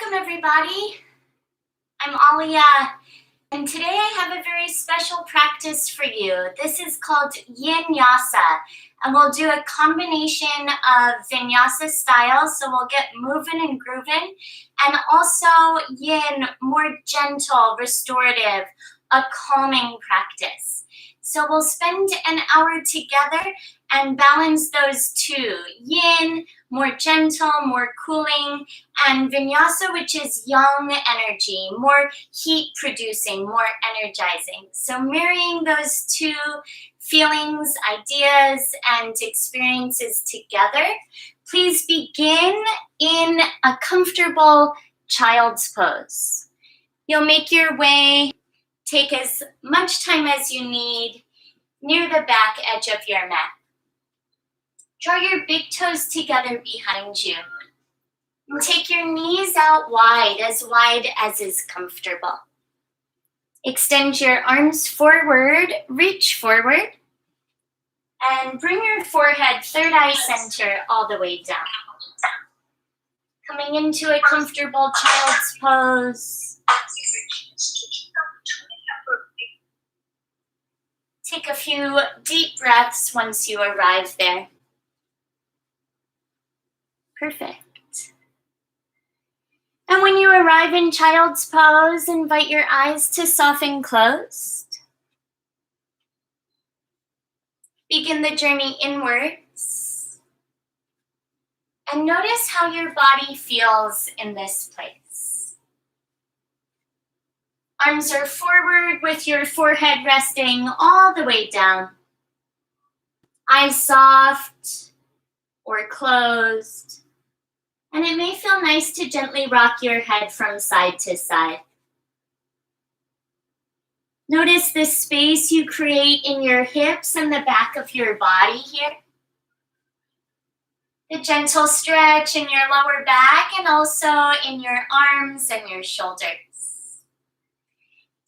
Welcome everybody. I'm Ahlia, and today I have a very special practice for you. This is called YinYasa, and we'll do a combination of vinyasa styles, so we'll get moving and grooving, and also yin, more gentle, restorative, a calming practice. So we'll spend an hour together and balance those two. Yin, more gentle, more cooling, and vinyasa, which is yang energy, more heat producing, more energizing. So marrying those two feelings, ideas, and experiences together, please begin in a comfortable child's pose. You'll make your way, take as much time as you need near the back edge of your mat. Draw your big toes together behind you. And take your knees out wide as is comfortable. Extend your arms forward, reach forward, and bring your forehead, third eye center, all the way down. Coming into a comfortable child's pose. Take a few deep breaths once you arrive there. Perfect. And when you arrive in child's pose, invite your eyes to soften closed. Begin the journey inwards. And notice how your body feels in this place. Arms are forward with your forehead resting all the way down. Eyes soft or closed. And it may feel nice to gently rock your head from side to side. Notice the space you create in your hips and the back of your body here. The gentle stretch in your lower back and also in your arms and your shoulders.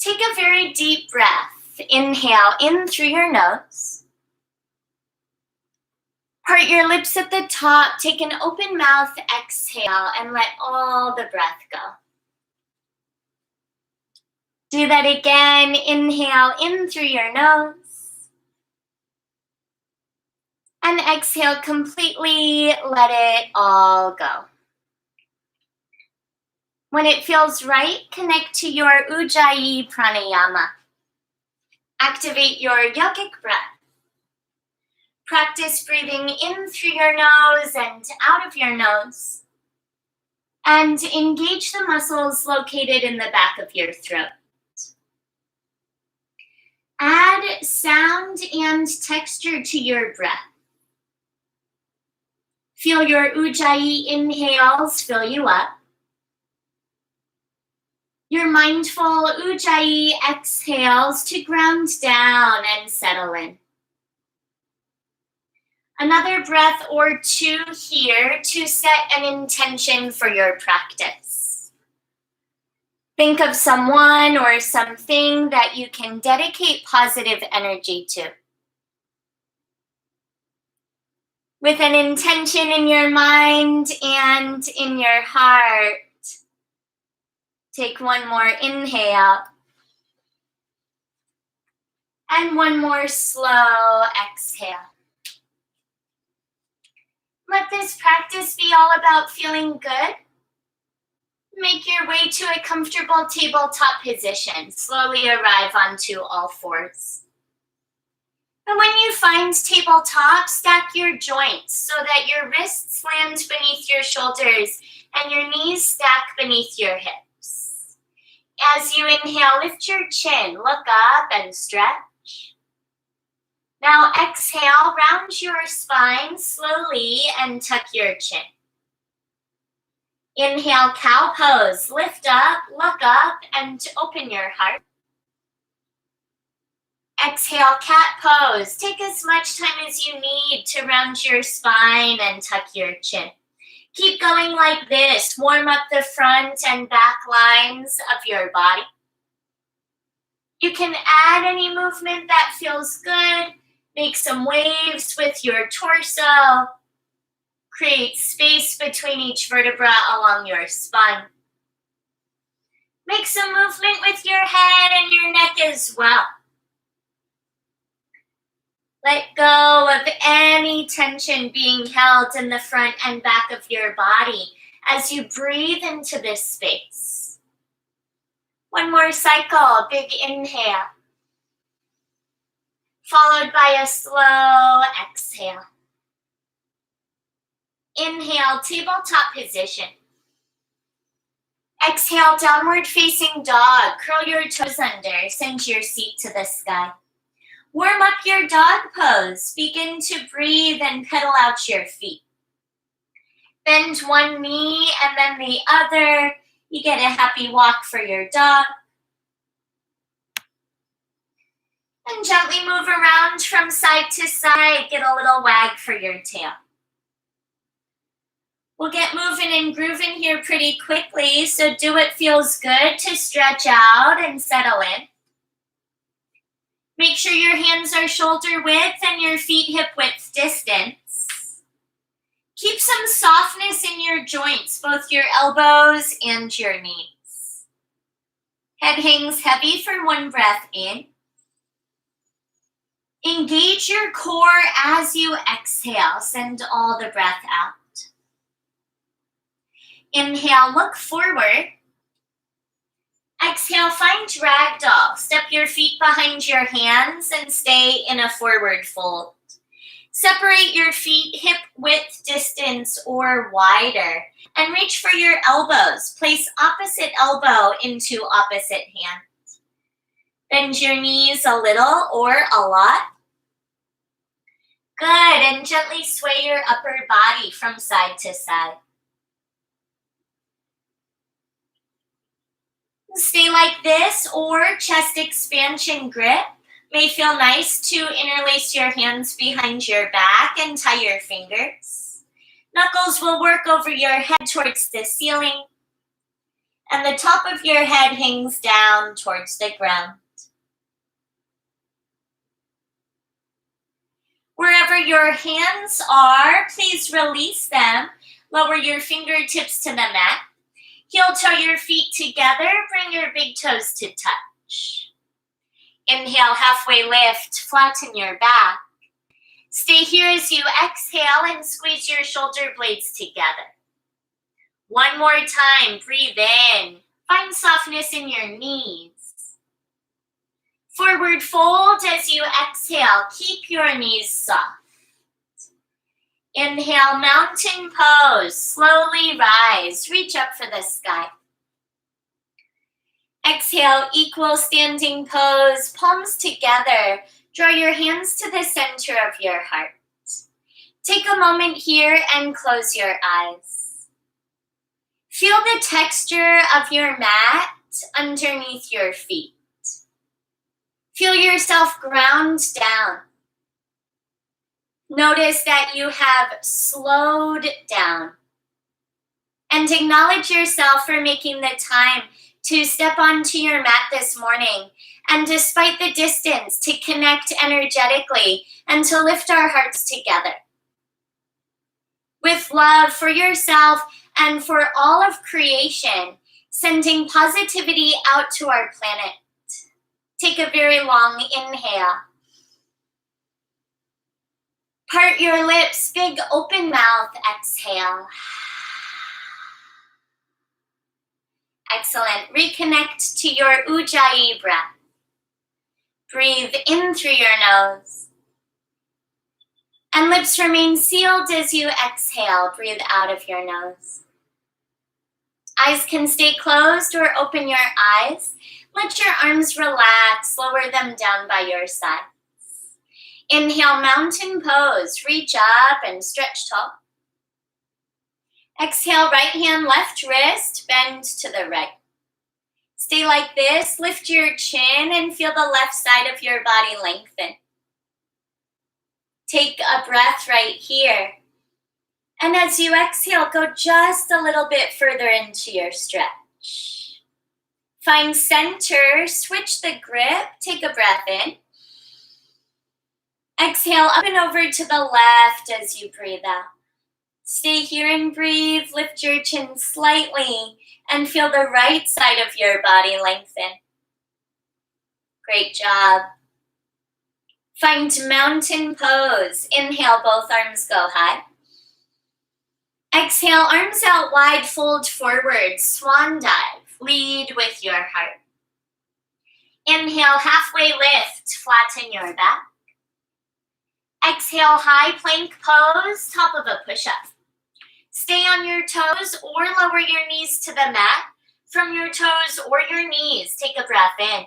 Take a very deep breath. Inhale in through your nose. Part your lips at the top, take an open mouth, exhale, and let all the breath go. Do that again. Inhale in through your nose. And exhale completely, let it all go. When it feels right, connect to your Ujjayi pranayama. Activate your yogic breath. Practice breathing in through your nose and out of your nose. And engage the muscles located in the back of your throat. Add sound and texture to your breath. Feel your Ujjayi inhales fill you up. Your mindful Ujjayi exhales to ground down and settle in. Another breath or two here to set an intention for your practice. Think of someone or something that you can dedicate positive energy to. With an intention in your mind and in your heart, take one more inhale. And one more slow exhale. Let this practice be all about feeling good. Make your way to a comfortable tabletop position. Slowly arrive onto all fours. And when you find tabletop, stack your joints so that your wrists land beneath your shoulders and your knees stack beneath your hips. As you inhale, lift your chin, look up and stretch. Now exhale, round your spine slowly and tuck your chin. Inhale, cow pose. Lift up, look up, and open your heart. Exhale, cat pose. Take as much time as you need to round your spine and tuck your chin. Keep going like this. Warm up the front and back lines of your body. You can add any movement that feels good. Make some waves with your torso. Create space between each vertebra along your spine. Make some movement with your head and your neck as well. Let go of any tension being held in the front and back of your body as you breathe into this space. One more cycle, big inhale, followed by a slow exhale. Inhale, tabletop position. Exhale, downward facing dog. Curl your toes under, send your seat to the sky. Warm up your dog pose. Begin to breathe and pedal out your feet. Bend one knee and then the other. You get a happy walk for your dog. And gently move around from side to side. Get a little wag for your tail. We'll get moving and grooving here pretty quickly, so do what feels good to stretch out and settle in. Make sure your hands are shoulder width and your feet hip width distance. Keep some softness in your joints, both your elbows and your knees. Head hangs heavy for one breath in. Engage your core as you exhale. Send all the breath out. Inhale, look forward. Exhale, find ragdoll. Step your feet behind your hands and stay in a forward fold. Separate your feet hip width distance or wider and reach for your elbows. Place opposite elbow into opposite hand. Bend your knees a little or a lot. Good, and gently sway your upper body from side to side. Stay like this, or chest expansion grip. May feel nice to interlace your hands behind your back and tie your fingers. Knuckles will work over your head towards the ceiling, and the top of your head hangs down towards the ground. Wherever your hands are, please release them. Lower your fingertips to the mat. Heel toe your feet together. Bring your big toes to touch. Inhale, halfway lift. Flatten your back. Stay here as you exhale and squeeze your shoulder blades together. One more time. Breathe in. Find softness in your knees. Forward fold as you exhale. Keep your knees soft. Inhale, mountain pose. Slowly rise. Reach up for the sky. Exhale, equal standing pose. Palms together. Draw your hands to the center of your heart. Take a moment here and close your eyes. Feel the texture of your mat underneath your feet. Feel yourself ground down. Notice that you have slowed down. And acknowledge yourself for making the time to step onto your mat this morning, and despite the distance, to connect energetically and to lift our hearts together. With love for yourself and for all of creation, sending positivity out to our planet. Take a very long inhale. Part your lips, big open mouth, exhale. Excellent. Reconnect to your Ujjayi breath. Breathe in through your nose. And lips remain sealed as you exhale. Breathe out of your nose. Eyes can stay closed or open your eyes. Let your arms relax. Lower them down by your sides. Inhale, mountain pose. Reach up and stretch tall. Exhale, right hand, left wrist, bend to the right. Stay like this. Lift your chin and feel the left side of your body lengthen. Take a breath right here. And as you exhale, go just a little bit further into your stretch. Find center, switch the grip, take a breath in. Exhale up and over to the left as you breathe out. Stay here and breathe. Lift your chin slightly And feel the right side of your body lengthen. Great job. Find mountain pose. Inhale, both arms go high. Exhale, arms out wide, fold forward, swan dive. Lead with your heart. Inhale, halfway lift, flatten your back. Exhale, high plank pose, top of a push-up. Stay on your toes or lower your knees to the mat. From your toes or your knees, take a breath in.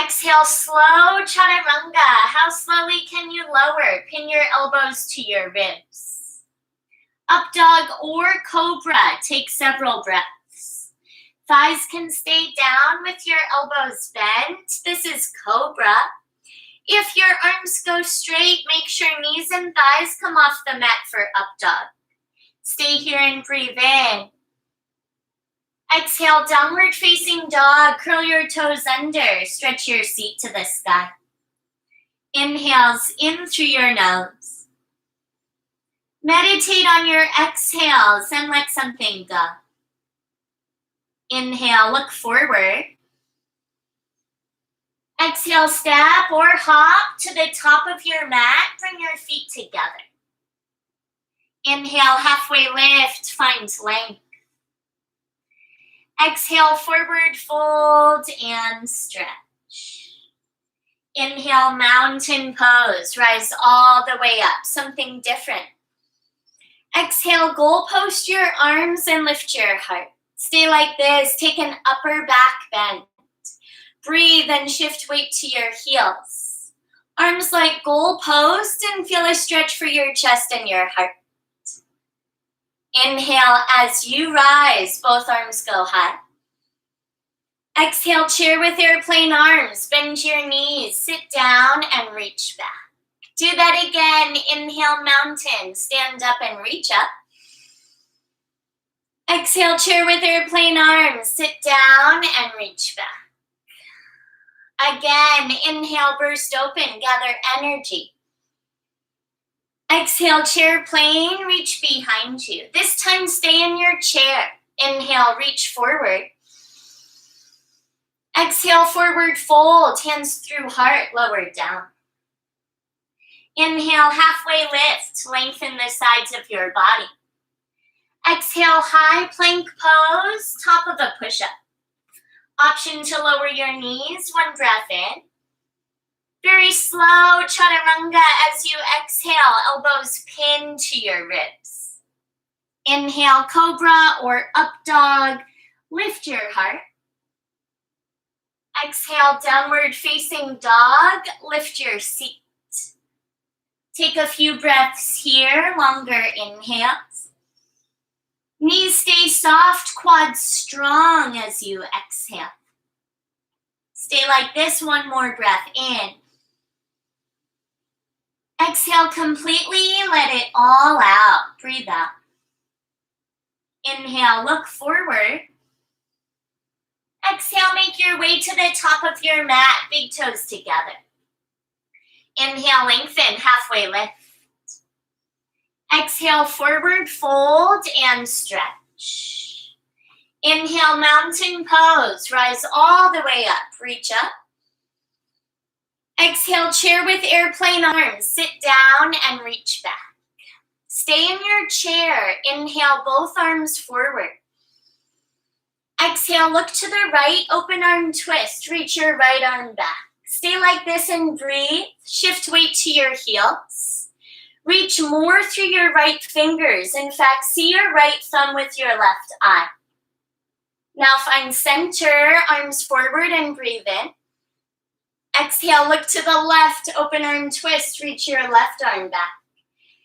Exhale, slow chaturanga. How slowly can you lower? Pin your elbows to your ribs. Up dog or cobra, take several breaths. Thighs can stay down with your elbows bent. This is cobra. If your arms go straight, make sure knees and thighs come off the mat for up dog. Stay here and breathe in. Exhale, downward facing dog. Curl your toes under. Stretch your seat to the sky. Inhales in through your nose. Meditate on your exhales and let something go. Inhale, look forward. Exhale, step or hop to the top of your mat. Bring your feet together. Inhale, halfway lift, find length. Exhale, forward fold and stretch. Inhale, mountain pose. Rise all the way up, something different. Exhale, goal post your arms and lift your heart. Stay like this. Take an upper back bend. Breathe and shift weight to your heels. Arms like goal post and feel a stretch for your chest and your heart. Inhale as you rise, both arms go high. Exhale, chair with airplane arms. Bend your knees, sit down and reach back. Do that again. Inhale, mountain. Stand up and reach up. Exhale, chair with airplane arms. Sit down and reach back. Again, inhale, burst open, gather energy. Exhale, chair plane, reach behind you. This time, stay in your chair. Inhale, reach forward. Exhale, forward fold, hands through heart, lower down. Inhale, halfway lift, lengthen the sides of your body. Exhale, high plank pose, top of a push-up. Option to lower your knees, one breath in. Very slow chaturanga as you exhale, elbows pinned to your ribs. Inhale, cobra or up dog, lift your heart. Exhale, downward facing dog, lift your seat. Take a few breaths here, longer inhales. Knees stay soft, quads strong as you exhale. Stay like this, one more breath in. Exhale completely, let it all out. Breathe out. Inhale, look forward. Exhale, make your way to the top of your mat, big toes together. Inhale, lengthen, halfway lift. Exhale, forward fold and stretch. Inhale, mountain pose, rise all the way up, reach up. Exhale, chair with airplane arms, sit down and reach back. Stay in your chair, inhale, both arms forward. Exhale, look to the right, open arm twist, reach your right arm back. Stay like this and breathe, shift weight to your heels. Reach more through your right fingers. In fact, see your right thumb with your left eye. Now find center, arms forward and breathe in. Exhale, look to the left, open arm twist, reach your left arm back.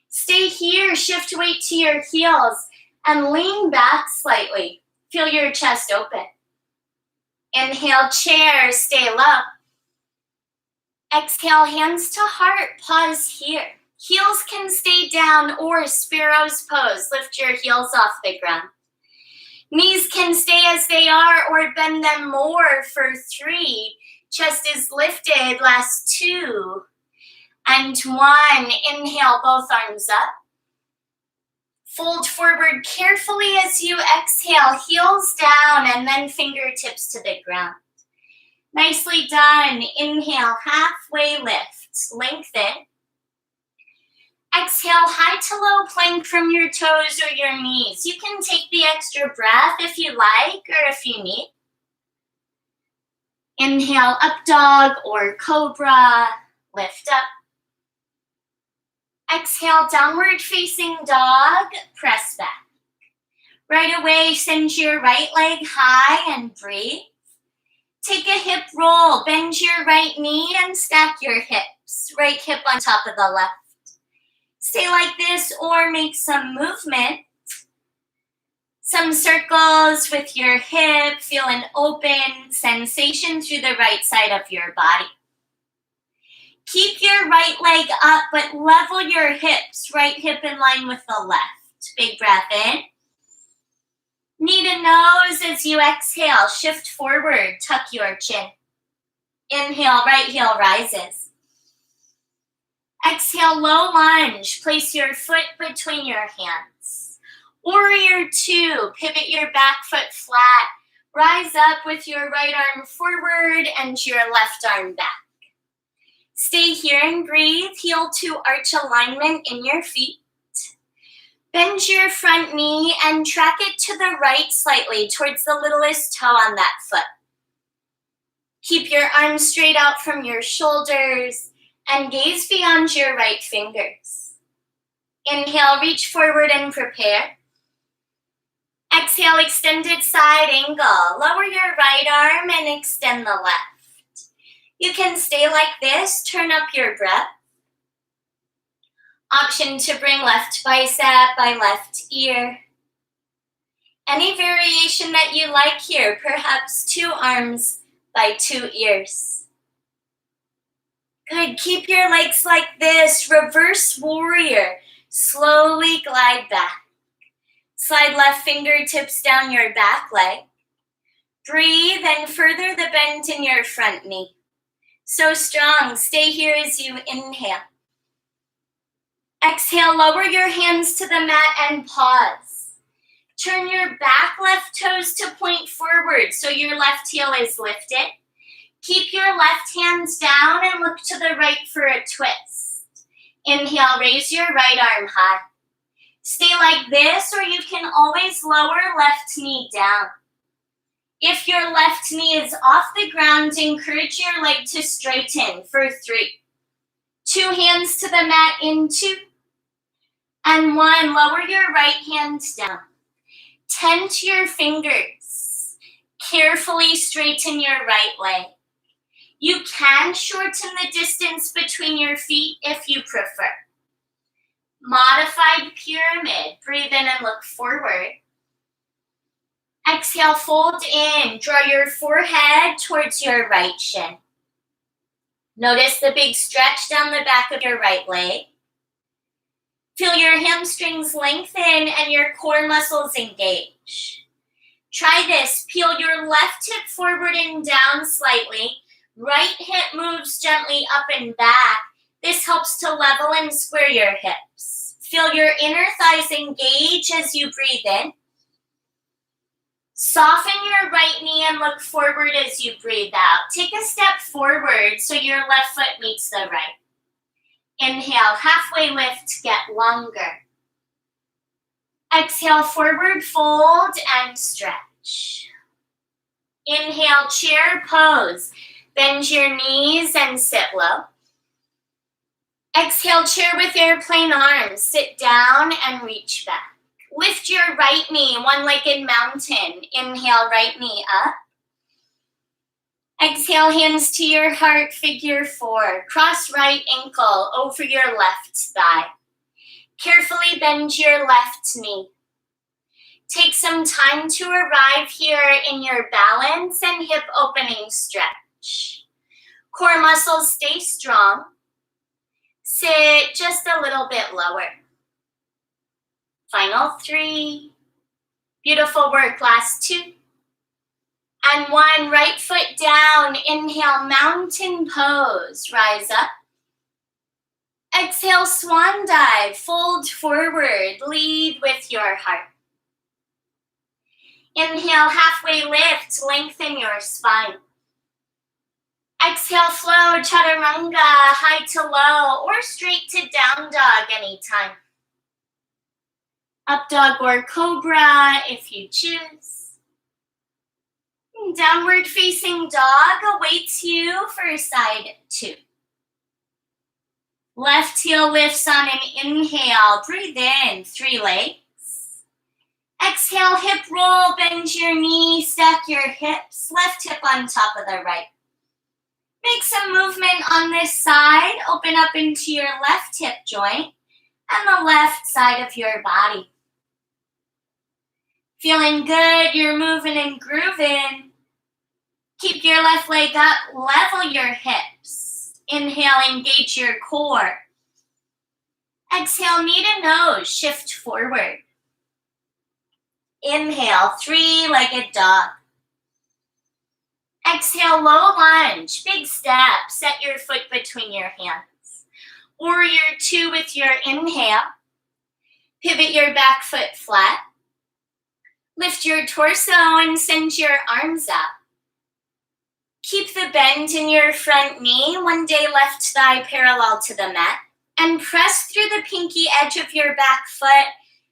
Stay here, shift weight to your heels and lean back slightly. Feel your chest open. Inhale, chair, stay low. Exhale, hands to heart, pause here. Heels can stay down or sparrow's pose. Lift your heels off the ground. Knees can stay as they are or bend them more for 3. Chest is lifted, last 2 and 1. Inhale, both arms up. Fold forward carefully as you exhale, heels down and then fingertips to the ground. Nicely done. Inhale, halfway lift, lengthen. Exhale, high to low plank from your toes or your knees. You can take the extra breath if you like or if you need. Inhale, up dog or cobra, lift up. Exhale, downward facing dog, press back. Right away, send your right leg high and breathe. Take a hip roll, bend your right knee and stack your hips. Right hip on top of the left. Stay like this or make some movement. Some circles with your hip, feel an open sensation through the right side of your body. Keep your right leg up, but level your hips, right hip in line with the left. Big breath in. Knee to nose as you exhale, shift forward, tuck your chin. Inhale, right heel rises. Exhale, low lunge, place your foot between your hands. Warrior two, pivot your back foot flat. Rise up with your right arm forward and your left arm back. Stay here and breathe. Heel to arch alignment in your feet. Bend your front knee and track it to the right slightly towards the littlest toe on that foot. Keep your arms straight out from your shoulders and gaze beyond your right fingers. Inhale, reach forward and prepare. Exhale, extended side angle. Lower your right arm and extend the left. You can stay like this, turn up your breath. Option to bring left bicep by left ear. Any variation that you like here, perhaps two arms by two ears. Good, keep your legs like this, reverse warrior. Slowly glide back. Slide left fingertips down your back leg. Breathe and further the bend in your front knee. So strong, stay here as you inhale. Exhale, lower your hands to the mat and pause. Turn your back left toes to point forward so your left heel is lifted. Keep your left hands down and look to the right for a twist. Inhale, raise your right arm high. Stay like this, or you can always lower left knee down. If your left knee is off the ground, encourage your leg to straighten for 3. 2 hands to the mat in 2. And 1, lower your right hand down. Tent your fingers. Carefully straighten your right leg. You can shorten the distance between your feet if you prefer. Modified pyramid. Breathe in and look forward. Exhale, fold in. Draw your forehead towards your right shin. Notice the big stretch down the back of your right leg. Feel your hamstrings lengthen and your core muscles engage. Try this. Peel your left hip forward and down slightly. Right hip moves gently up and back. This helps to level and square your hips. Feel your inner thighs engage as you breathe in. Soften your right knee and look forward as you breathe out. Take a step forward so your left foot meets the right. Inhale, halfway lift, get longer. Exhale, forward fold and stretch. Inhale, chair pose. Bend your knees and sit low. Exhale, chair with airplane arms. Sit down and reach back. Lift your right knee, one-legged mountain. Inhale, right knee up. Exhale, hands to your heart, figure 4. Cross right ankle over your left thigh. Carefully bend your left knee. Take some time to arrive here in your balance and hip opening stretch. Core muscles stay strong. Sit just a little bit lower. Final 3. Beautiful work, last 2. And 1, right foot down. Inhale, mountain pose. Rise up. Exhale, swan dive, fold forward, lead with your heart. Inhale, halfway lift, lengthen your spine. Exhale, flow, chaturanga, high to low, or straight to down dog anytime. Up dog or cobra if you choose. Downward facing dog awaits you for side 2. Left heel lifts on an inhale. Breathe in, 3 legs. Exhale, hip roll, bend your knee, stack your hips, left hip on top of the right. Make some movement on this side. Open up into your left hip joint and the left side of your body. Feeling good, you're moving and grooving. Keep your left leg up, level your hips. Inhale, engage your core. Exhale, knee to nose, shift forward. Inhale, 3-legged dog. Exhale, low lunge, big step. Set your foot between your hands. Warrior 2 with your inhale. Pivot your back foot flat. Lift your torso and send your arms up. Keep the bend in your front knee, one day left thigh parallel to the mat, and press through the pinky edge of your back foot.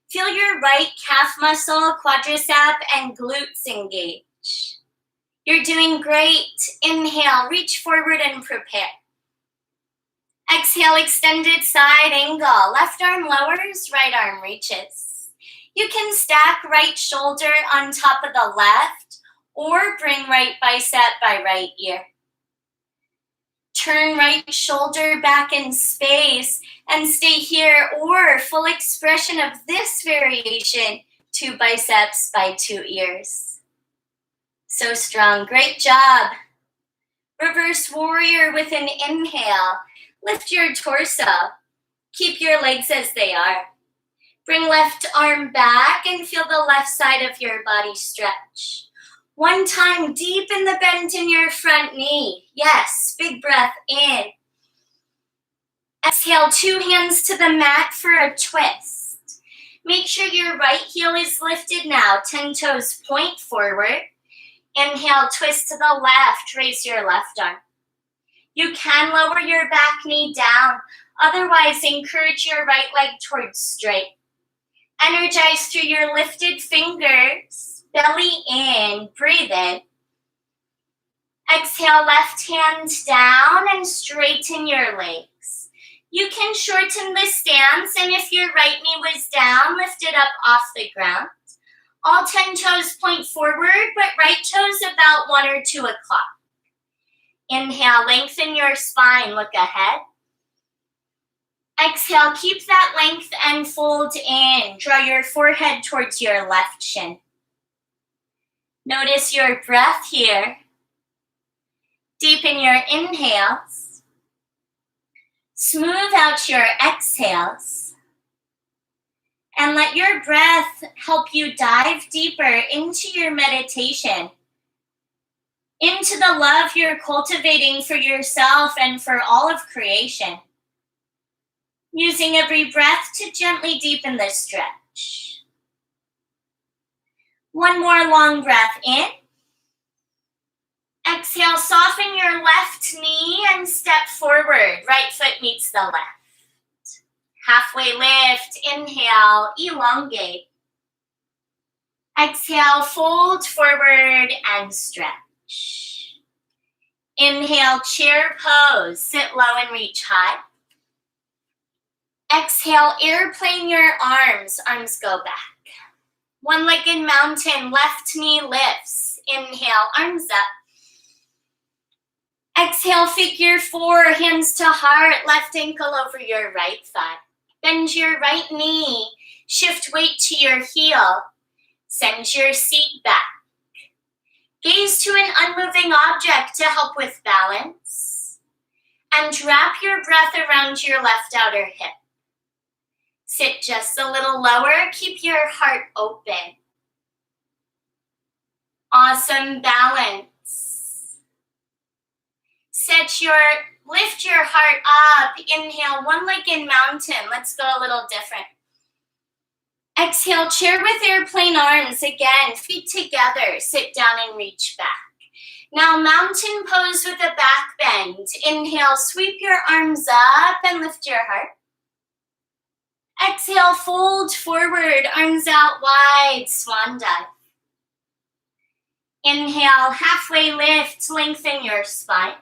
Feel your right calf muscle, quadricep, and glutes engage. You're doing great. Inhale, reach forward and prepare. Exhale, extended side angle. Left arm lowers, right arm reaches. You can stack right shoulder on top of the left or bring right bicep by right ear. Turn right shoulder back in space and stay here, or full expression of this variation, 2 biceps by 2 ears. So strong, great job. Reverse warrior with an inhale. Lift your torso. Keep your legs as they are. Bring left arm back and feel the left side of your body stretch. One time, deep in the bend in your front knee. Yes, big breath in. Exhale, 2 hands to the mat for a twist. Make sure your right heel is lifted now. 10 toes point forward. Inhale, twist to the left. Raise your left arm. You can lower your back knee down. Otherwise, encourage your right leg towards straight. Energize through your lifted fingers. Belly in, breathe in. Exhale, left hand down and straighten your legs. You can shorten the stance, and if your right knee was down, lift it up off the ground. All 10 toes point forward, but right toes about 1 or 2 o'clock. Inhale, lengthen your spine, look ahead. Exhale, keep that length and fold in. Draw your forehead towards your left shin. Notice your breath here. Deepen your inhales. Smooth out your exhales. And let your breath help you dive deeper into your meditation, into the love you're cultivating for yourself and for all of creation. Using every breath to gently deepen the stretch. One more long breath in. Exhale, soften your left knee and step forward. Right foot meets the left. Halfway lift, inhale, elongate. Exhale, fold forward and stretch. Inhale, chair pose. Sit low and reach high. Exhale, airplane your arms. Arms go back. One-legged mountain, left knee lifts. Inhale, arms up. Exhale, figure 4, hands to heart, left ankle over your right thigh. Bend your right knee, shift weight to your heel. Send your seat back. Gaze to an unmoving object to help with balance. And wrap your breath around your left outer hip. Sit just a little lower. Keep your heart open. Awesome balance. Lift your heart up. Inhale, one leg in mountain. Let's go a little different. Exhale, chair with airplane arms. Again, feet together. Sit down and reach back. Now, mountain pose with a back bend. Inhale, sweep your arms up and lift your heart. Exhale, fold forward, arms out wide, swan dive. Inhale, halfway lift, lengthen your spine.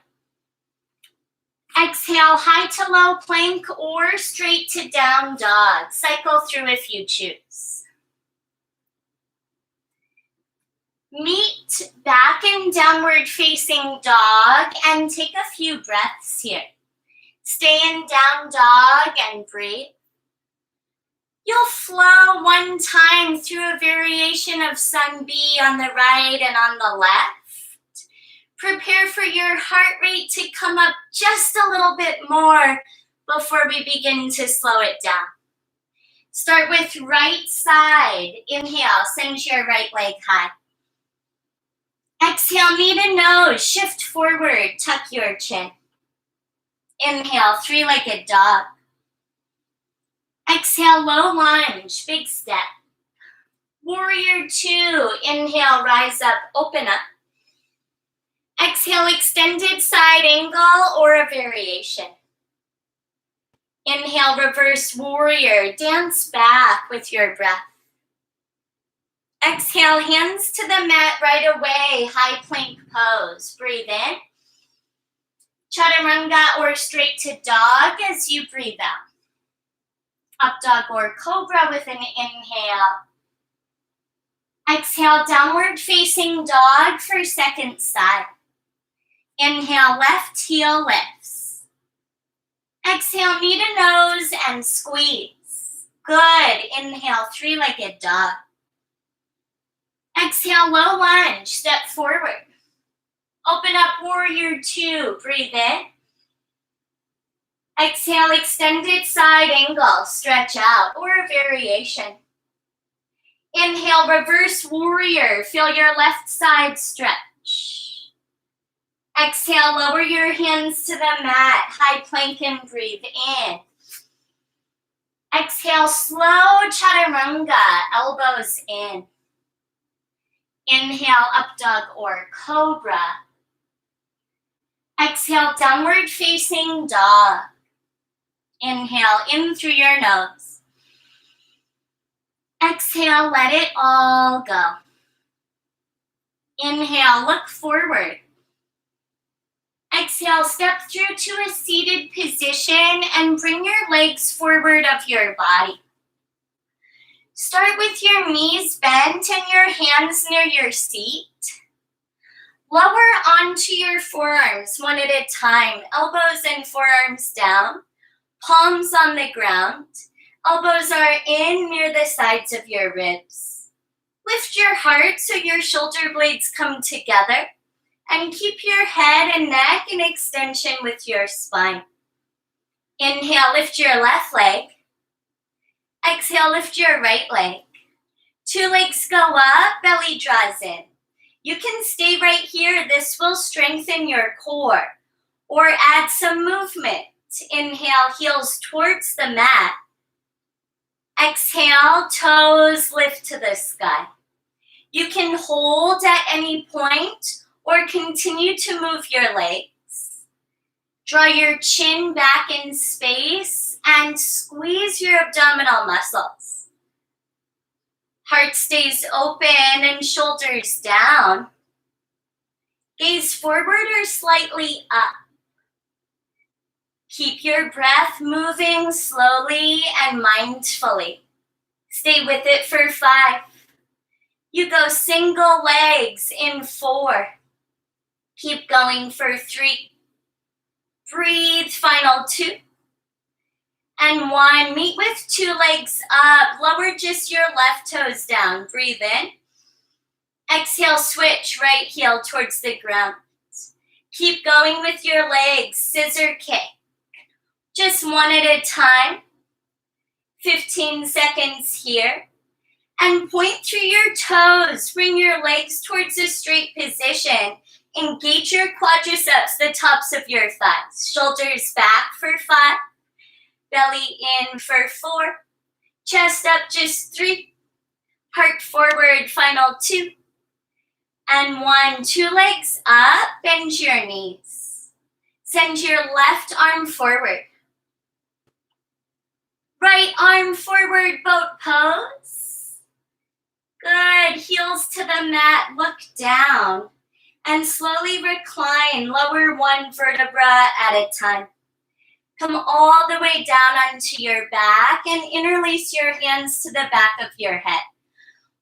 Exhale, high to low plank or straight to down dog. Cycle through if you choose. Meet back in downward facing dog and take a few breaths here. Stay in down dog and breathe. You'll flow one time through a variation of sun B on the right and on the left. Prepare for your heart rate to come up just a little bit more before we begin to slow it down. Start with right side. Inhale, send your right leg high. Exhale, knee to nose, shift forward, tuck your chin. Inhale, three-legged dog. Exhale, low lunge, big step. Warrior two, inhale, rise up, open up. Exhale, extended side angle or a variation. Inhale, reverse warrior, dance back with your breath. Exhale, hands to the mat right away, high plank pose. Breathe in. Chaturanga or straight to dog as you breathe out. Up dog or cobra with an inhale. Exhale, downward facing dog for second side. Inhale, left heel lifts. Exhale, knee to nose and squeeze. Good. Inhale, three-legged dog. Exhale, low lunge, step forward. Open up, warrior two, breathe in. Exhale, extended side angle, stretch out, or a variation. Inhale, reverse warrior, feel your left side stretch. Exhale, lower your hands to the mat, high plank and breathe in. Exhale, slow chaturanga, elbows in. Inhale, up dog or cobra. Exhale, downward facing dog. Inhale, in through your nose. Exhale, let it all go. Inhale, look forward. Exhale, step through to a seated position and bring your legs forward of your body. Start with your knees bent and your hands near your seat. Lower onto your forearms one at a time, elbows and forearms down, palms on the ground. Elbows are in near the sides of your ribs. Lift your heart so your shoulder blades come together and keep your head and neck in extension with your spine. Inhale, lift your left leg. Exhale, lift your right leg. Two legs go up, belly draws in. You can stay right here. This will strengthen your core or add some movement. Inhale, heels towards the mat. Exhale, toes lift to the sky. You can hold at any point or continue to move your legs. Draw your chin back in space and squeeze your abdominal muscles. Heart stays open and shoulders down. Gaze forward or slightly up. Keep your breath moving slowly and mindfully. Stay with it for 5. You go single legs in 4. Keep going for 3. Breathe, final 2. And 1, meet with 2 legs up. Lower just your left toes down. Breathe in. Exhale, switch right heel towards the ground. Keep going with your legs, scissor kick. Just one at a time. 15 seconds here. And point through your toes. Bring your legs towards a straight position. Engage your quadriceps, the tops of your thighs. Shoulders back for 5. Belly in for 4. Chest up just 3. Heart forward, final 2. And 1. 2 legs up, bend your knees. Send your left arm forward. Right arm forward, boat pose. Good, heels to the mat, look down. And slowly recline, lower 1 vertebra at a time. Come all the way down onto your back and interlace your hands to the back of your head.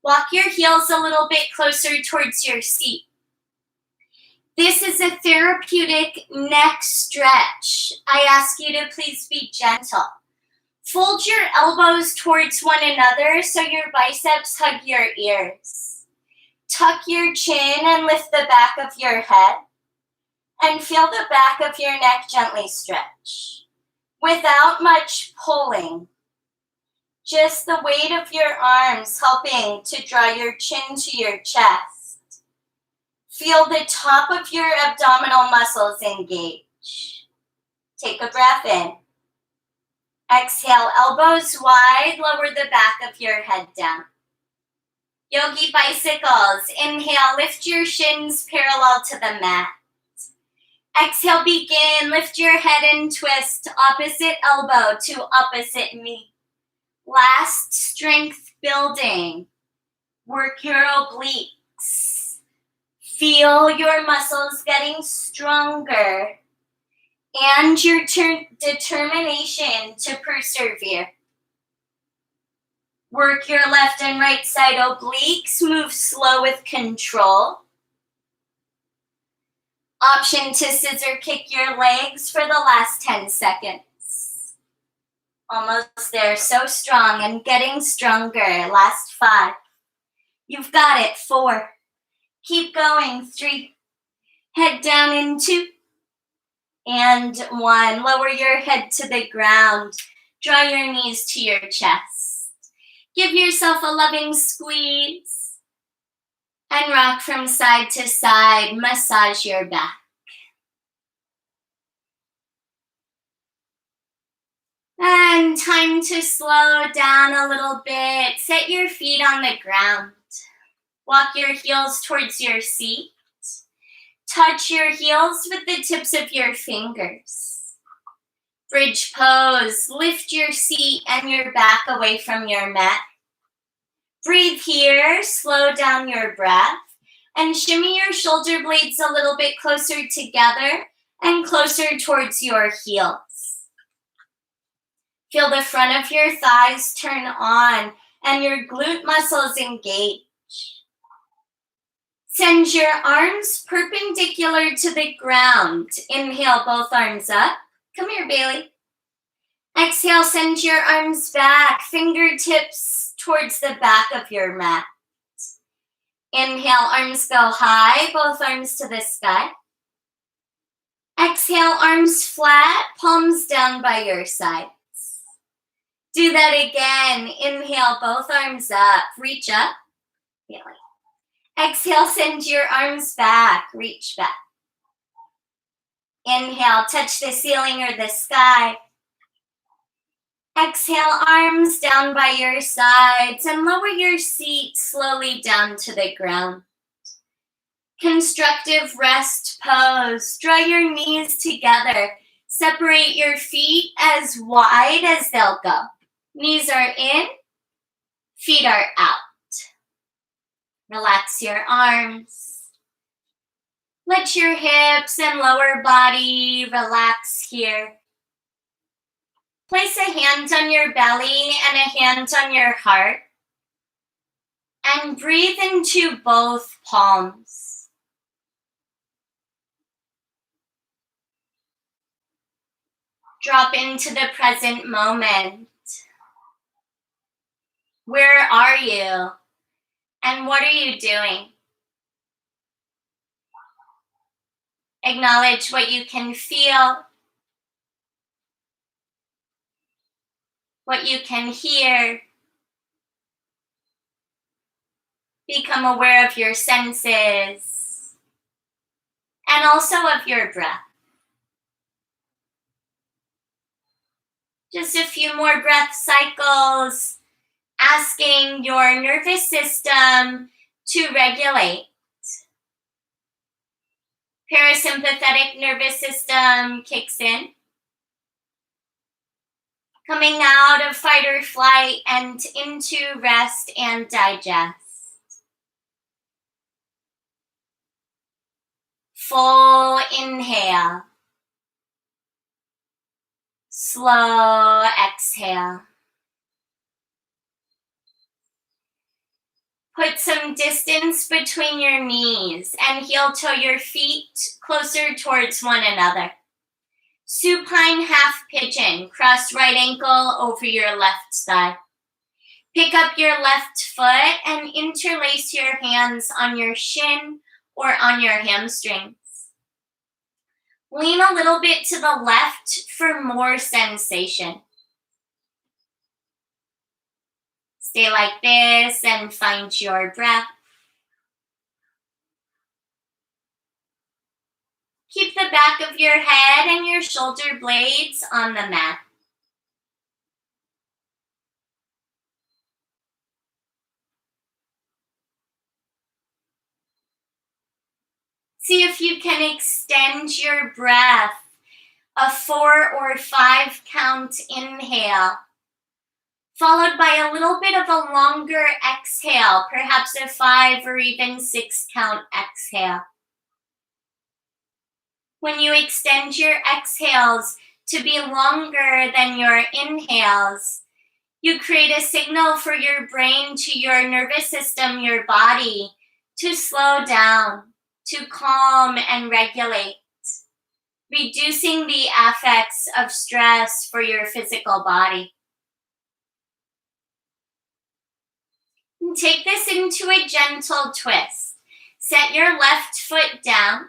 Walk your heels a little bit closer towards your seat. This is a therapeutic neck stretch. I ask you to please be gentle. Fold your elbows towards one another so your biceps hug your ears. Tuck your chin and lift the back of your head. And feel the back of your neck gently stretch. Without much pulling. Just the weight of your arms helping to draw your chin to your chest. Feel the top of your abdominal muscles engage. Take a breath in. Exhale, elbows wide, lower the back of your head down. Yogi bicycles. Inhale, lift your shins parallel to the mat. Exhale, begin. Lift your head and twist. Opposite elbow to opposite knee. Last strength building. Work your obliques. Feel your muscles getting stronger. And your determination to persevere. Work your left and right side obliques. Move slow with control. Option to scissor kick your legs for the last 10 seconds. Almost there, so strong and getting stronger. Last 5. You've got it. 4. Keep going. 3. Head down in 2. And 1. Lower your head to the ground. Draw your knees to your chest. Give yourself a loving squeeze. And rock from side to side. Massage your back. And time to slow down a little bit. Set your feet on the ground. Walk your heels towards your seat. Touch your heels with the tips of your fingers. Bridge pose. Lift your seat and your back away from your mat. Breathe here. Slow down your breath. And shimmy your shoulder blades a little bit closer together and closer towards your heels. Feel the front of your thighs turn on and your glute muscles engage. Send your arms perpendicular to the ground. Inhale, both arms up. Come here, Bailey. Exhale, send your arms back, fingertips towards the back of your mat. Inhale, arms go high, both arms to the sky. Exhale, arms flat, palms down by your sides. Do that again. Inhale, both arms up, reach up. Bailey. Exhale, send your arms back, reach back. Inhale, touch the ceiling or the sky. Exhale, arms down by your sides and lower your seat slowly down to the ground. Constructive rest pose. Draw your knees together. Separate your feet as wide as they'll go. Knees are in, feet are out. Relax your arms. Let your hips and lower body relax here. Place a hand on your belly and a hand on your heart. And breathe into both palms. Drop into the present moment. Where are you? And what are you doing? Acknowledge what you can feel, what you can hear, Become aware of your senses and also of your breath. Just a few more breath cycles, asking your nervous system to regulate. Parasympathetic nervous system kicks in, coming out of fight or flight and into rest and digest. Full inhale. Slow exhale. Put some distance between your knees and heel toe your feet closer towards one another. Supine half pigeon. Cross right ankle over your left thigh. Pick up your left foot and interlace your hands on your shin or on your hamstrings. Lean a little bit to the left for more sensation. Stay like this and find your breath. Keep the back of your head and your shoulder blades on the mat. See if you can extend your breath. A 4 or 5 count inhale, followed by a little bit of a longer exhale, perhaps a 5 or even 6 count exhale. When you extend your exhales to be longer than your inhales, you create a signal for your brain to your nervous system, your body, to slow down, to calm and regulate, reducing the effects of stress for your physical body. And take this into a gentle twist. Set your left foot down.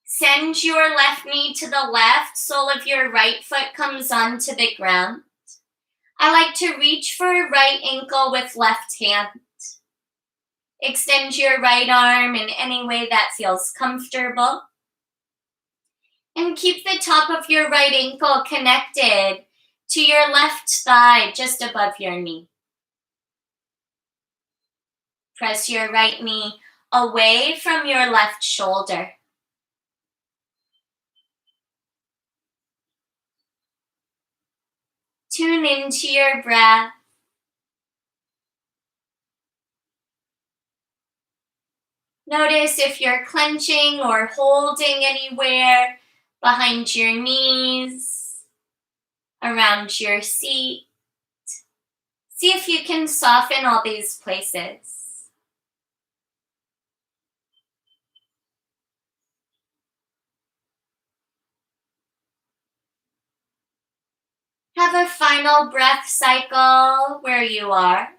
Send your left knee to the left, sole of your right foot comes onto the ground. I like to reach for right ankle with left hand. Extend your right arm in any way that feels comfortable. And keep the top of your right ankle connected to your left thigh just above your knee. Press your right knee away from your left shoulder. Tune into your breath. Notice if you're clenching or holding anywhere behind your knees, around your seat. See if you can soften all these places. Have a final breath cycle where you are.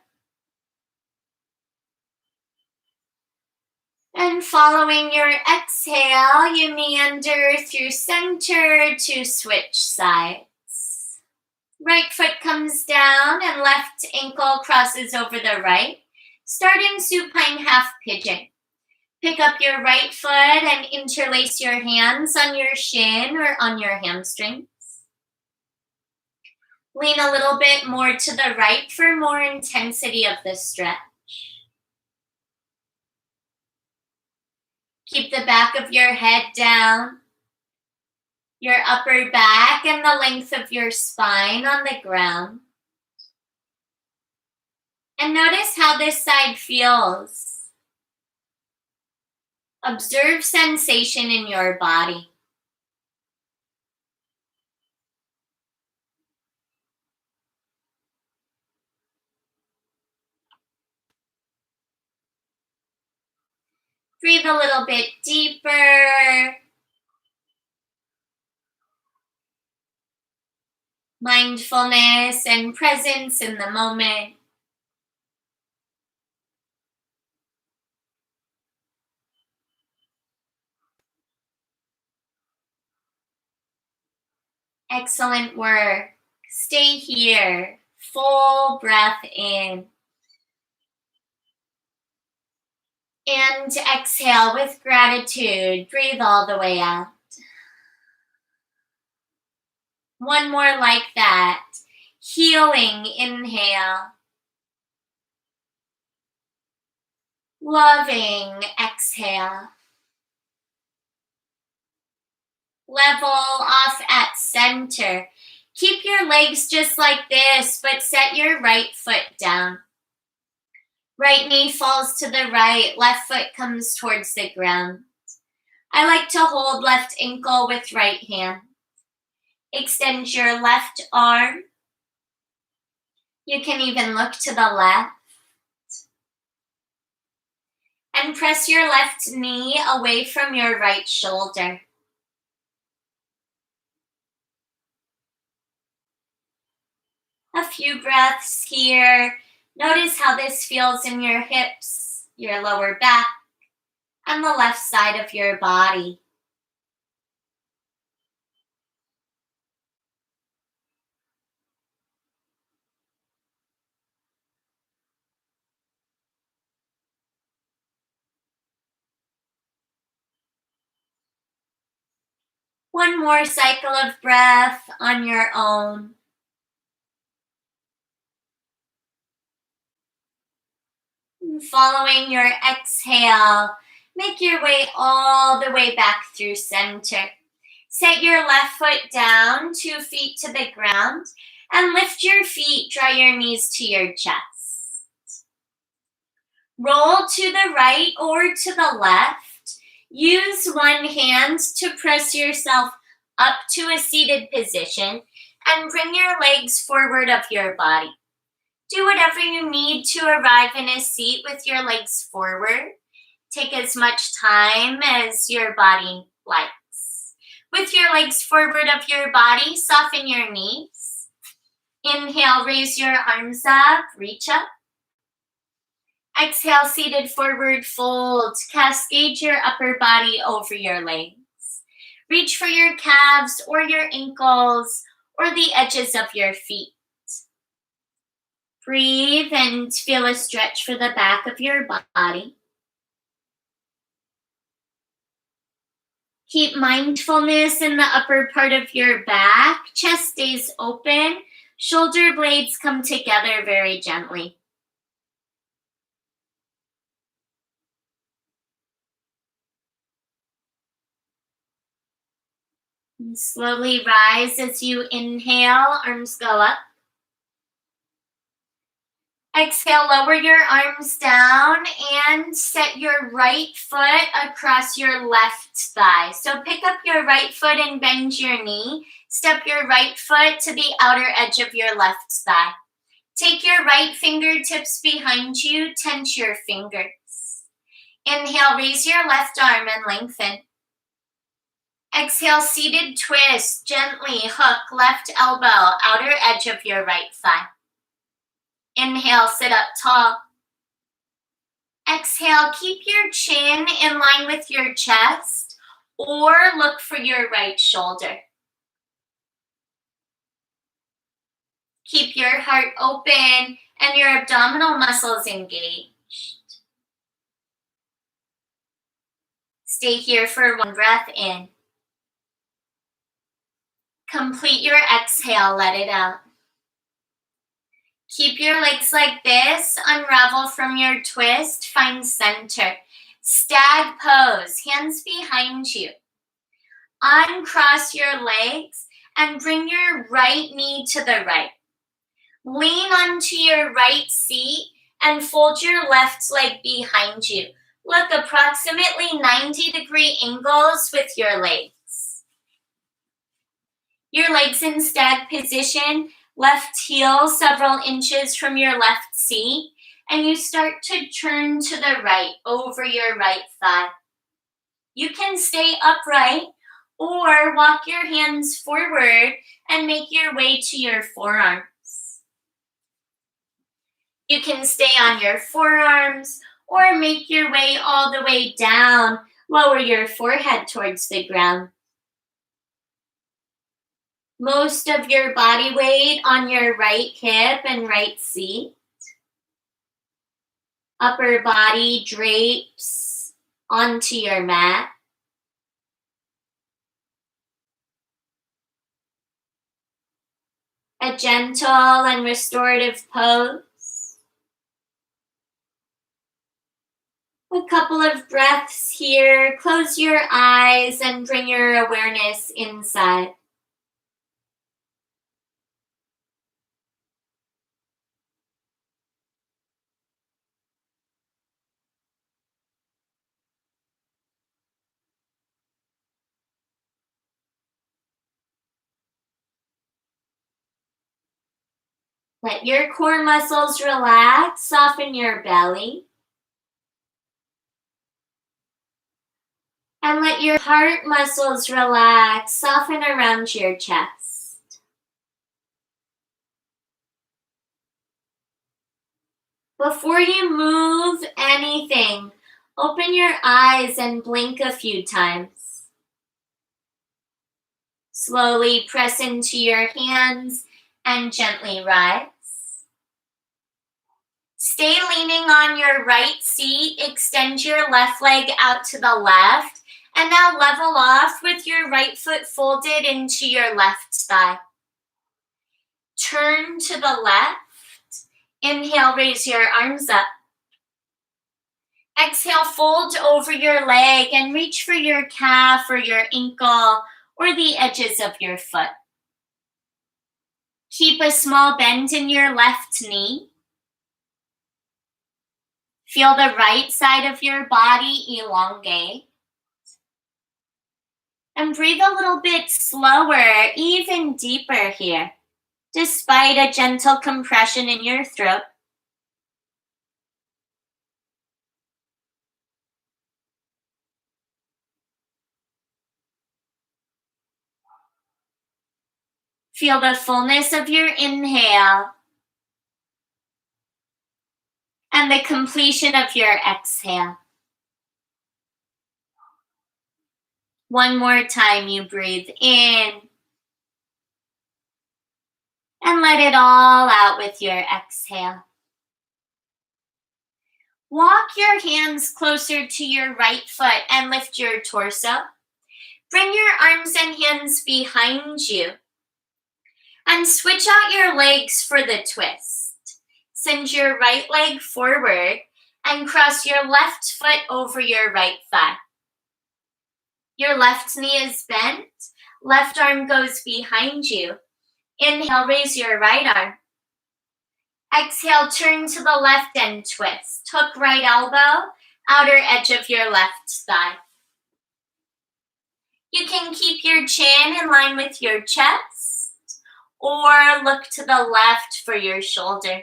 And following your exhale, you meander through center to switch sides. Right foot comes down and left ankle crosses over the right. Start in supine half pigeon. Pick up your right foot and interlace your hands on your shin or on your hamstrings. Lean a little bit more to the right for more intensity of the stretch. Keep the back of your head down, your upper back and the length of your spine on the ground. And notice how this side feels. Observe sensation in your body. Breathe a little bit deeper. Mindfulness and presence in the moment. Excellent work. Stay here. Full breath in. And exhale with gratitude. Breathe all the way out. One more like that. Healing inhale. Loving exhale. Level off at center. Keep your legs just like this, but set your right foot down. Right knee falls to the right, left foot comes towards the ground. I like to hold left ankle with right hand. Extend your left arm. You can even look to the left. And press your left knee away from your right shoulder. A few breaths here. Notice how this feels in your hips, your lower back, and the left side of your body. One more cycle of breath on your own. Following your exhale, make your way all the way back through center. Set your left foot down, 2 feet to the ground, and lift your feet, draw your knees to your chest. Roll to the right or to the left. Use one hand to press yourself up to a seated position and bring your legs forward of your body. Do whatever you need to arrive in a seat with your legs forward. Take as much time as your body likes. With your legs forward of your body, soften your knees. Inhale, raise your arms up, reach up. Exhale, seated forward fold. Cascade your upper body over your legs. Reach for your calves or your ankles or the edges of your feet. Breathe and feel a stretch for the back of your body. Keep mindfulness in the upper part of your back. Chest stays open. Shoulder blades come together very gently. And slowly rise as you inhale, arms go up. Exhale, lower your arms down and set your right foot across your left thigh. So pick up your right foot and bend your knee. Step your right foot to the outer edge of your left thigh. Take your right fingertips behind you, tense your fingers. Inhale, raise your left arm and lengthen. Exhale, seated twist, gently hook left elbow, outer edge of your right thigh. Inhale, sit up tall. Exhale, keep your chin in line with your chest or look for your right shoulder. Keep your heart open and your abdominal muscles engaged. Stay here for one breath in. Complete your exhale, let it out. Keep your legs like this, unravel from your twist, find center. Stag pose, hands behind you. Uncross your legs and bring your right knee to the right. Lean onto your right seat and fold your left leg behind you. Look approximately 90-degree angles with your legs. Your legs in stag position, left heel several inches from your left seat, and you start to turn to the right over your right thigh. You can stay upright or walk your hands forward and make your way to your forearms. You can stay on your forearms or make your way all the way down. Lower your forehead towards the ground. Most of your body weight on your right hip and right seat. Upper body drapes onto your mat. A gentle and restorative pose. A couple of breaths here. Close your eyes and bring your awareness inside. Let your core muscles relax, soften your belly. And let your heart muscles relax, soften around your chest. Before you move anything, open your eyes and blink a few times. Slowly press into your hands and gently rise. Stay leaning on your right seat. Extend your left leg out to the left. And now level off with your right foot folded into your left thigh. Turn to the left. Inhale, raise your arms up. Exhale, fold over your leg and reach for your calf or your ankle or the edges of your foot. Keep a small bend in your left knee. Feel the right side of your body elongate. And breathe a little bit slower, even deeper here, despite a gentle compression in your throat. Feel the fullness of your inhale and the completion of your exhale. One more time, you breathe in and let it all out with your exhale. Walk your hands closer to your right foot and lift your torso. Bring your arms and hands behind you and switch out your legs for the twist. Send your right leg forward and cross your left foot over your right thigh. Your left knee is bent. Left arm goes behind you. Inhale, raise your right arm. Exhale, turn to the left and twist. Hook right elbow, outer edge of your left thigh. You can keep your chin in line with your chest or look to the left for your shoulder.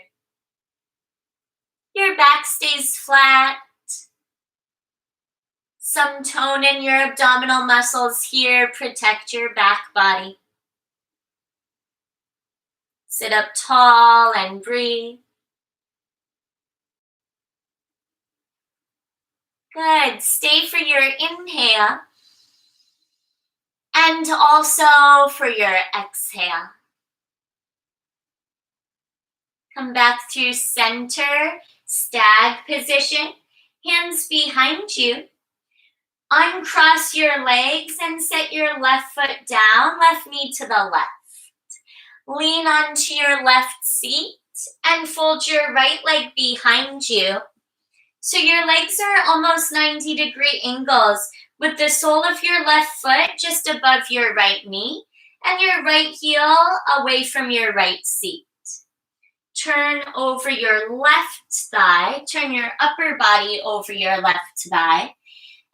Your back stays flat. Some tone in your abdominal muscles here. Protect your back body. Sit up tall and breathe. Good. Stay for your inhale and also for your exhale. Come back through center, stag position. Hands behind you. Uncross your legs and set your left foot down, left knee to the left. Lean onto your left seat and fold your right leg behind you. So your legs are almost 90-degree angles with the sole of your left foot just above your right knee and your right heel away from your right seat. Turn over your left thigh, turn your upper body over your left thigh,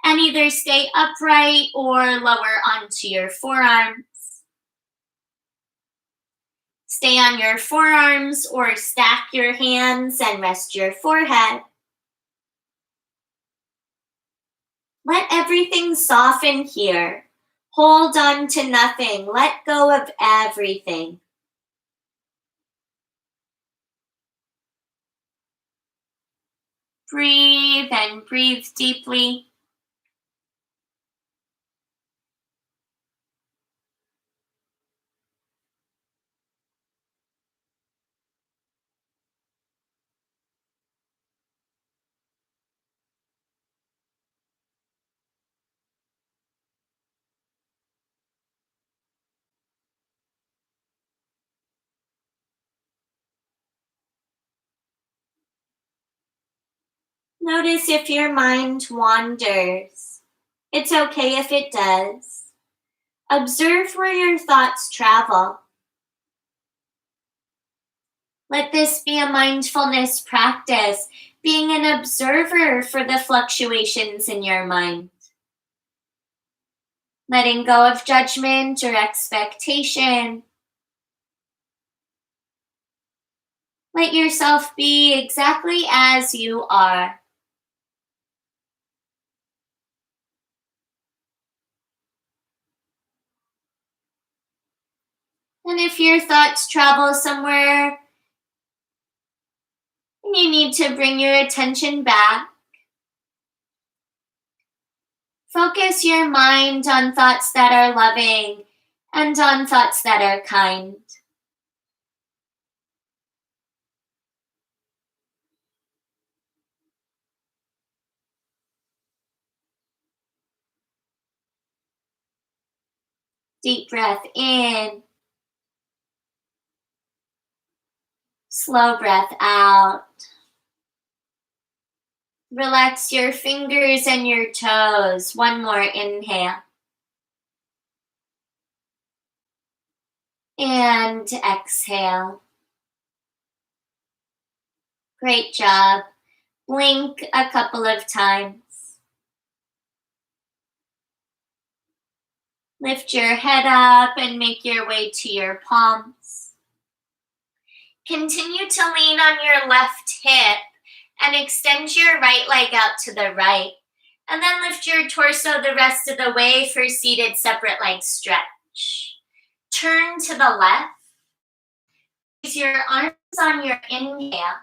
and either stay upright or lower onto your forearms. Stay on your forearms or stack your hands and rest your forehead. Let everything soften here. Hold on to nothing. Let go of everything. Breathe and breathe deeply. Notice if your mind wanders. It's okay if it does. Observe where your thoughts travel. Let this be a mindfulness practice, being an observer for the fluctuations in your mind. Letting go of judgment or expectation. Let yourself be exactly as you are. And if your thoughts travel somewhere, you need to bring your attention back. Focus your mind on thoughts that are loving and on thoughts that are kind. Deep breath in, slow breath out. Relax your fingers and your toes. One more inhale. And exhale. Great job. Blink a couple of times. Lift your head up and make your way to your palms. Continue to lean on your left hip and extend your right leg out to the right. And then lift your torso the rest of the way for seated separate leg stretch. Turn to the left. Place your arms on your inhale.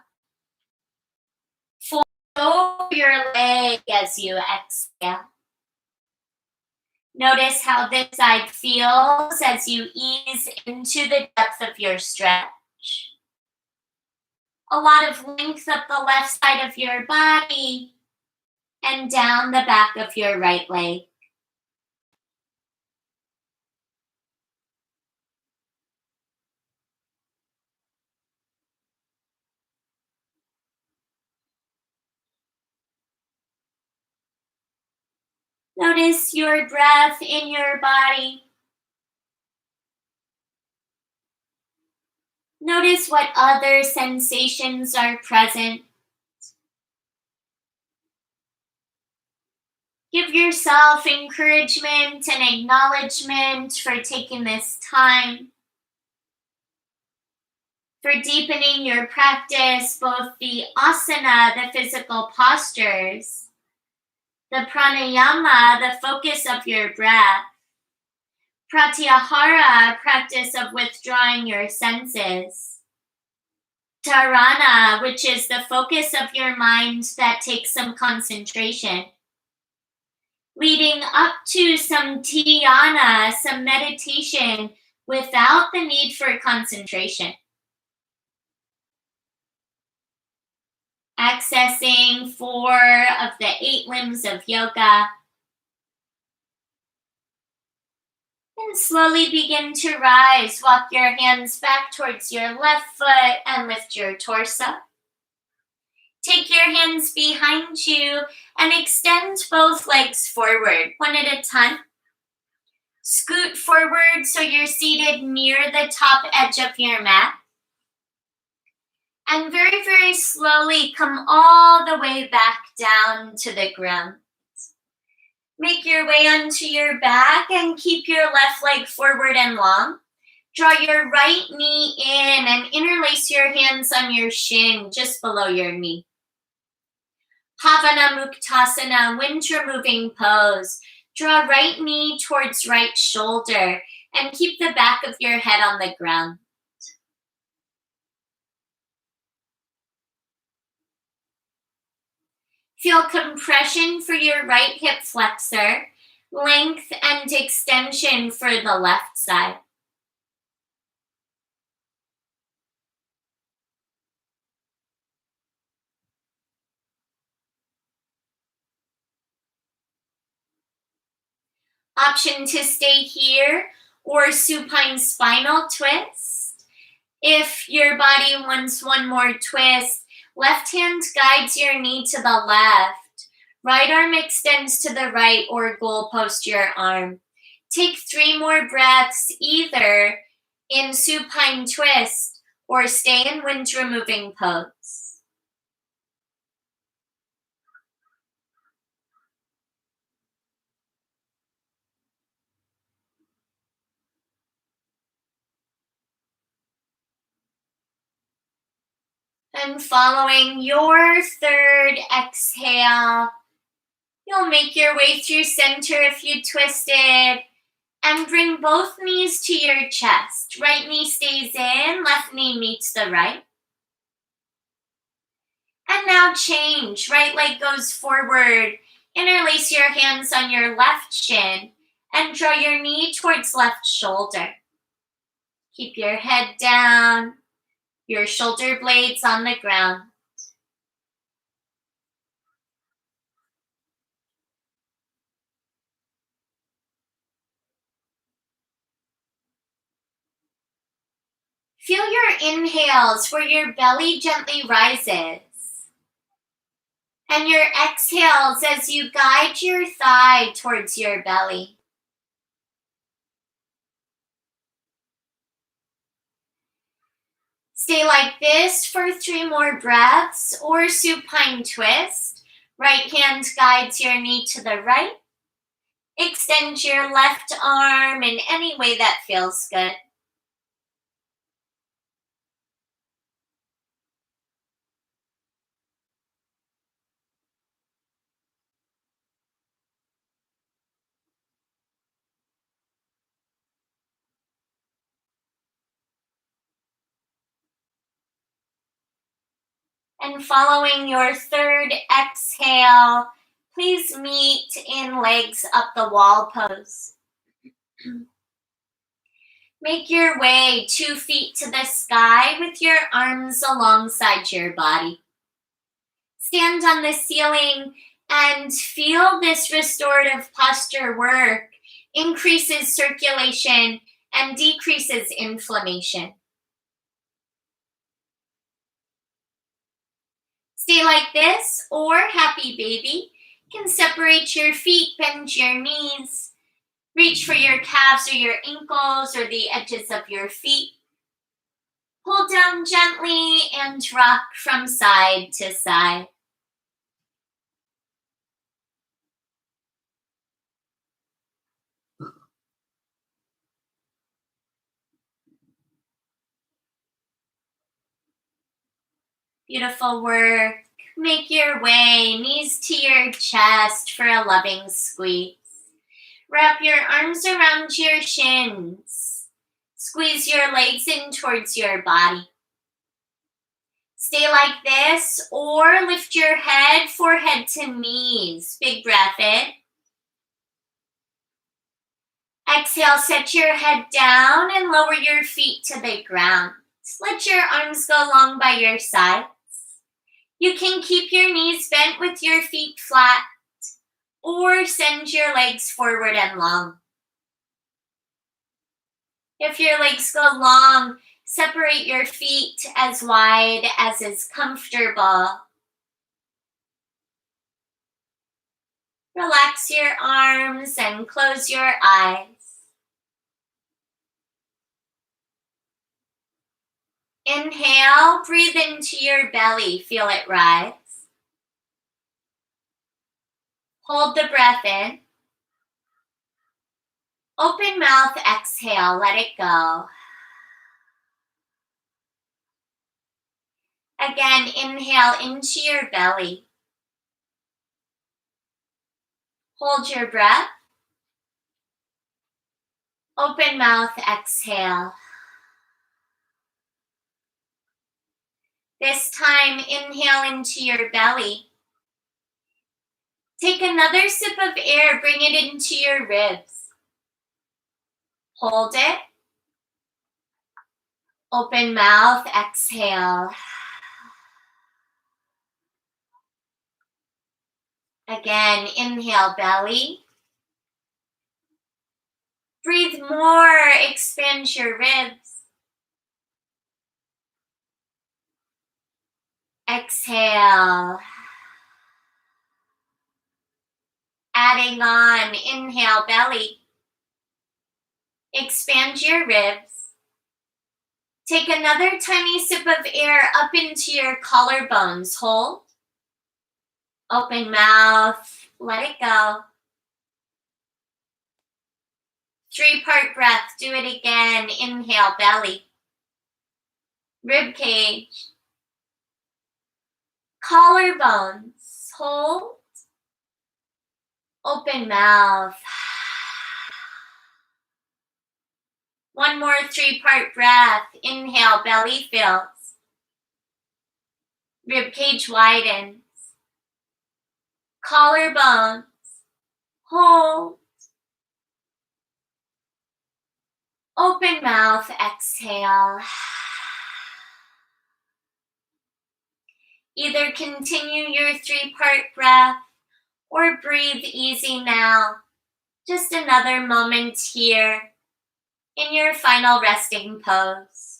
Fold over your leg as you exhale. Notice how this side feels as you ease into the depth of your stretch. A lot of length up the left side of your body and down the back of your right leg. Notice your breath in your body. Notice what other sensations are present. Give yourself encouragement and acknowledgement for taking this time, for deepening your practice, both the asana, the physical postures, the pranayama, the focus of your breath, pratyahara, practice of withdrawing your senses, dharana, which is the focus of your mind that takes some concentration, leading up to some dhyana, some meditation without the need for concentration. Accessing 4 of the 8 limbs of yoga. And slowly begin to rise. Walk your hands back towards your left foot and lift your torso. Take your hands behind you and extend both legs forward, one at a time. Scoot forward so you're seated near the top edge of your mat. And very, very slowly come all the way back down to the ground. Make your way onto your back and keep your left leg forward and long. Draw your right knee in and interlace your hands on your shin just below your knee. Pavana Muktasana, winter moving pose. Draw right knee towards right shoulder and keep the back of your head on the ground. Feel compression for your right hip flexor, length and extension for the left side. Option to stay here or supine spinal twist. If your body wants one more twist, Left hand guides your knee to the left. Right arm extends to the right or goalpost your arm. Take 3 more breaths, either in supine twist or stay in wind removing pose. And following your third exhale, you'll make your way through center if you twisted, and bring both knees to your chest. Right knee stays in, left knee meets the right. And now change. Right leg goes forward. Interlace your hands on your left shin and draw your knee towards left shoulder. Keep your head down, your shoulder blades on the ground. Feel your inhales where your belly gently rises, and your exhales as you guide your thigh towards your belly. Stay like this for 3 more breaths or supine twist. Right hand guides your knee to the right. Extend your left arm in any way that feels good. And following your third exhale, please meet in legs up the wall pose. Make your way 2 feet to the sky with your arms alongside your body. Stand on the ceiling and feel this restorative posture work increases circulation and decreases inflammation. Stay like this or happy baby. You can separate your feet, bend your knees, reach for your calves or your ankles or the edges of your feet. Pull down gently and rock from side to side. Beautiful work. Make your way, knees to your chest for a loving squeeze. Wrap your arms around your shins. Squeeze your legs in towards your body. Stay like this or lift your head, forehead to knees. Big breath in. Exhale, set your head down and lower your feet to the ground. Let your arms go long by your sides. You can keep your knees bent with your feet flat or send your legs forward and long. If your legs go long, separate your feet as wide as is comfortable. Relax your arms and close your eyes. Inhale, breathe into your belly, feel it rise. Hold the breath in. Open mouth, exhale, let it go. Again, inhale into your belly. Hold your breath. Open mouth, exhale. This time, inhale into your belly. Take another sip of air, bring it into your ribs. Hold it. Open mouth, exhale. Again, inhale, belly. Breathe more, expand your ribs. Exhale. Adding on, inhale, belly. Expand your ribs. Take another tiny sip of air up into your collarbones. Hold. Open mouth. Let it go. 3-part breath. Do it again. Inhale, belly. Rib cage. Collarbones. Hold. Open mouth. One more 3-part breath. Inhale, belly fills. Rib cage widens. Collarbones. Hold. Open mouth. Exhale. Either continue your 3-part breath or breathe easy now. Just another moment here in your final resting pose.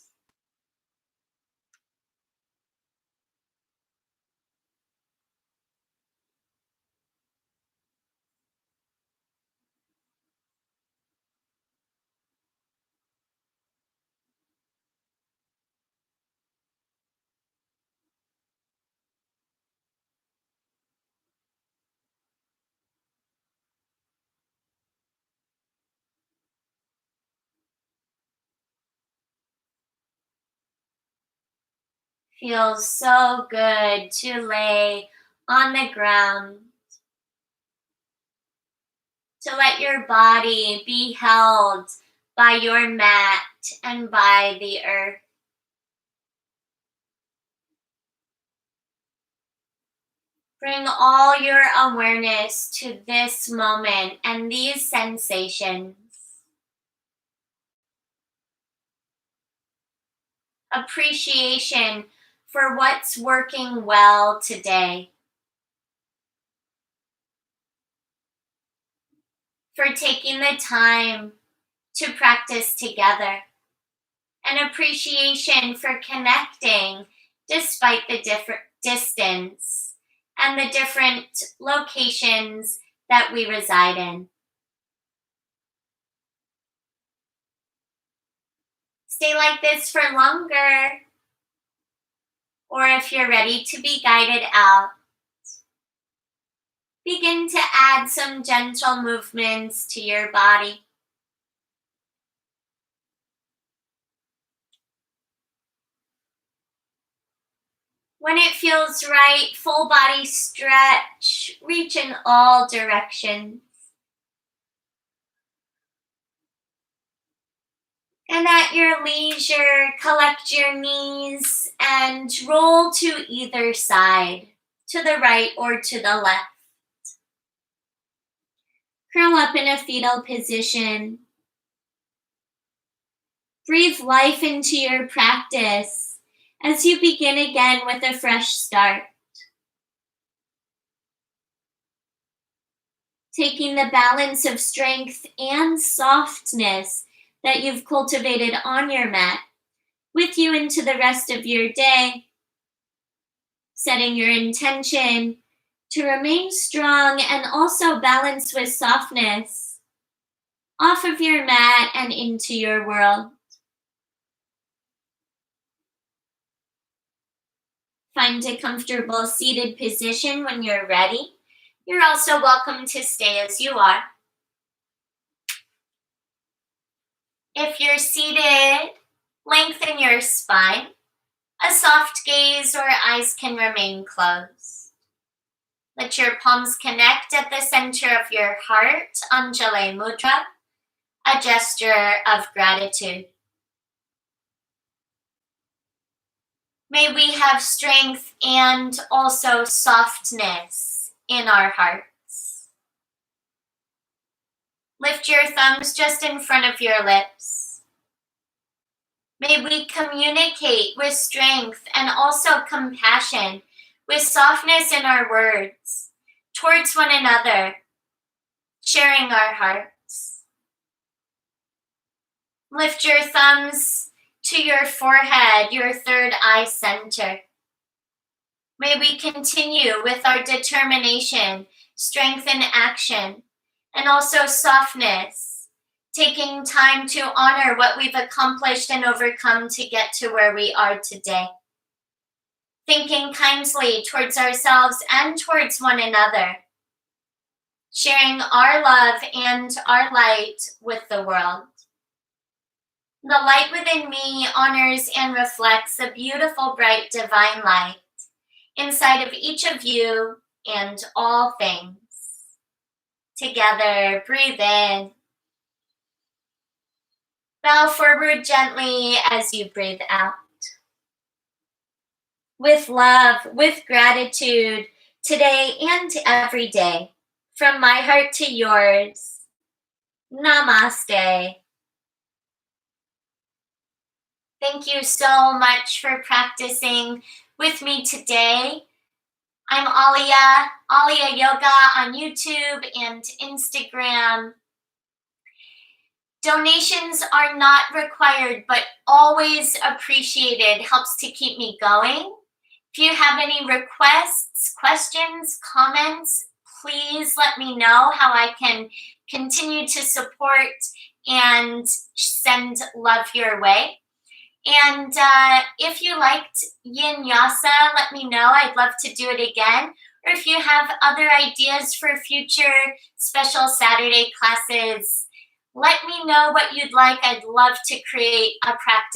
Feels so good to lay on the ground, to let your body be held by your mat and by the earth. Bring all your awareness to this moment and these sensations. Appreciation for what's working well today. For taking the time to practice together. An appreciation for connecting despite the different distance and the different locations that we reside in. Stay like this for longer, or if you're ready to be guided out, begin to add some gentle movements to your body. When it feels right, full body stretch, reach in all directions. And at your leisure, collect your knees and roll to either side, to the right or to the left. Curl up in a fetal position. Breathe life into your practice as you begin again with a fresh start. Taking the balance of strength and softness that you've cultivated on your mat with you into the rest of your day, setting your intention to remain strong and also balance with softness off of your mat and into your world. Find a comfortable seated position when you're ready. You're also welcome to stay as you are. If you're seated, lengthen your spine. A soft gaze or eyes can remain closed. Let your palms connect at the center of your heart, Anjali Mudra, a gesture of gratitude. May we have strength and also softness in our hearts. Lift your thumbs just in front of your lips. May we communicate with strength and also compassion, with softness in our words, towards one another, sharing our hearts. Lift your thumbs to your forehead, your third eye center. May we continue with our determination, strength in action, and also softness, taking time to honor what we've accomplished and overcome to get to where we are today. Thinking kindly towards ourselves and towards one another, sharing our love and our light with the world. The light within me honors and reflects the beautiful, bright, divine light inside of each of you and all things. Together, breathe in. Bow forward gently as you breathe out. With love, with gratitude, today and every day, from my heart to yours, Namaste. Thank you so much for practicing with me today. I'm Ahlia Yoga on YouTube and Instagram. Donations are not required, but always appreciated. Helps to keep me going. If you have any requests, questions, comments, please let me know how I can continue to support and send love your way. And if you liked YinYasa, let me know. I'd love to do it again. Or if you have other ideas for future special Saturday classes, let me know what you'd like. I'd love to create a practice